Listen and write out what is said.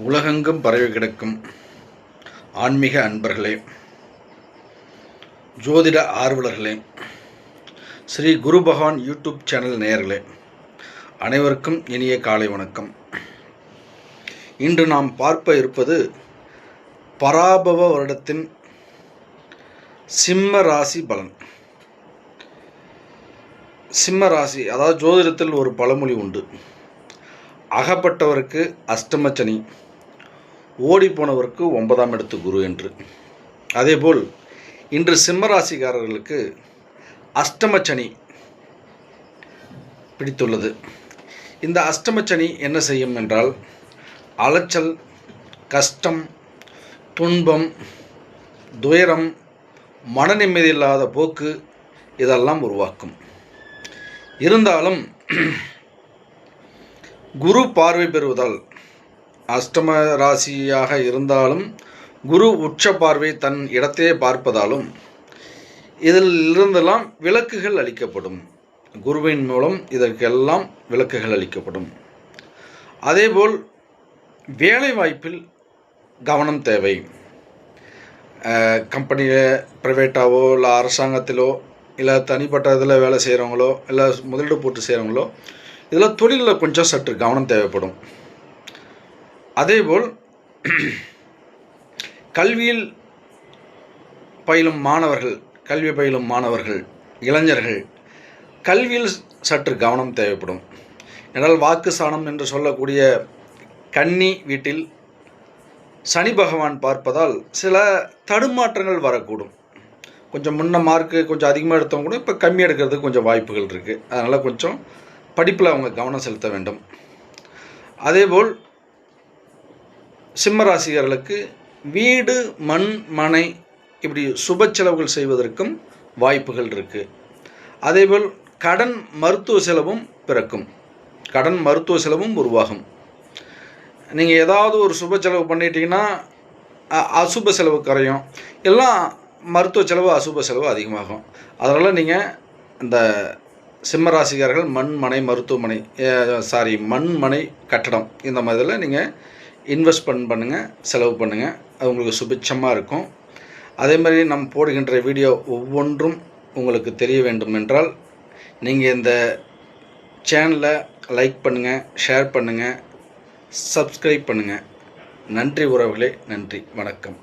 உலகெங்கும் பரவி கிடக்கும் ஆன்மீக அன்பர்களே, ஜோதிட ஆர்வலர்களே, ஸ்ரீ குரு பகவான் யூடியூப் சேனல் நேயர்களே, அனைவருக்கும் இனிய காலை வணக்கம். இன்று நாம் பார்க்க இருப்பது பராபவ வருடத்தின் சிம்ம ராசி பலன். சிம்ம ராசி, அதாவது ஜோதிடத்தில் ஒரு பழமொழி உண்டு, அகப்பட்டவருக்கு அஷ்டமச்சனி, ஓடிப்போனவருக்கு 9ஆம் இடத்து குரு என்று. அதேபோல் இன்று சிம்மராசிக்காரர்களுக்கு அஷ்டமச்சனி பிடித்துள்ளது. இந்த அஷ்டமச்சனி என்ன செய்யும் என்றால், அலைச்சல், கஷ்டம், துன்பம், துயரம், மன நிம்மதி இல்லாத போக்கு இதெல்லாம் உருவாக்கும். இருந்தாலும் குரு பார்வை பெறுவதால், அஷ்டம ராசியாக இருந்தாலும் குரு உச்ச பார்வை தன் இடத்தையே பார்ப்பதாலும் இதில் இருந்தெல்லாம் விளக்குகள் அளிக்கப்படும். குருவின் மூலம் இதற்கெல்லாம் விளக்குகள் அளிக்கப்படும். அதேபோல் வேலை வாய்ப்பில் கவனம் தேவை. கம்பெனியில் ப்ரைவேட்டாவோ இல்லை அரசாங்கத்திலோ இல்லை தனிப்பட்ட இதில் வேலை செய்கிறவங்களோ இல்லை முதலீடு போட்டு செய்கிறவங்களோ இதில் தொழிலில் கொஞ்சம் சற்று கவனம் தேவைப்படும். அதேபோல் கல்வி பயிலும் மாணவர்கள், இளைஞர்கள் கல்வியில் சற்று கவனம் தேவைப்படும். என்றால் வாக்கு சாணம் என்று சொல்லக்கூடிய கன்னி வீட்டில் சனி பகவான் பார்ப்பதால் சில தடுமாற்றங்கள் வரக்கூடும். கொஞ்சம் முன்ன மார்க்கு கொஞ்சம் அதிகமாக எடுத்தவங்க கூட இப்போ கம்மி எடுக்கிறதுக்கு கொஞ்சம் வாய்ப்புகள் இருக்குது. அதனால் கொஞ்சம் படிப்பில் அவங்க கவனம் செலுத்த வேண்டும். அதேபோல் சிம்மராசிகர்களுக்கு வீடு, மண், மனை இப்படி சுப செலவுகள் செய்வதற்கும் வாய்ப்புகள் இருக்குது. அதேபோல் கடன், மருத்துவ செலவும் பிறக்கும். கடன், மருத்துவ செலவும் உருவாகும். நீங்கள் ஏதாவது ஒரு சுப செலவு பண்ணிட்டீங்கன்னா அசுப செலவு குறையும், எல்லாம் மருத்துவ செலவு, அசுப செலவு அதிகமாகும். அதனால் நீங்கள் இந்த சிம்மராசிக்காரர்கள் மண், மனை, கட்டடம் இந்த மாதிரியில் நீங்கள் இன்வெஸ்ட் பண்ணுங்கள், செலவு பண்ணுங்கள். அது உங்களுக்கு சுபிட்சமாக இருக்கும். அதே மாதிரி நம்ம போடுகின்ற வீடியோ ஒவ்வொன்றும் உங்களுக்கு தெரிய வேண்டும் என்றால் நீங்கள் இந்த சேனலை லைக் பண்ணுங்கள், ஷேர் பண்ணுங்கள், சப்ஸ்கிரைப் பண்ணுங்கள். நன்றி உறவுகளே, நன்றி, வணக்கம்.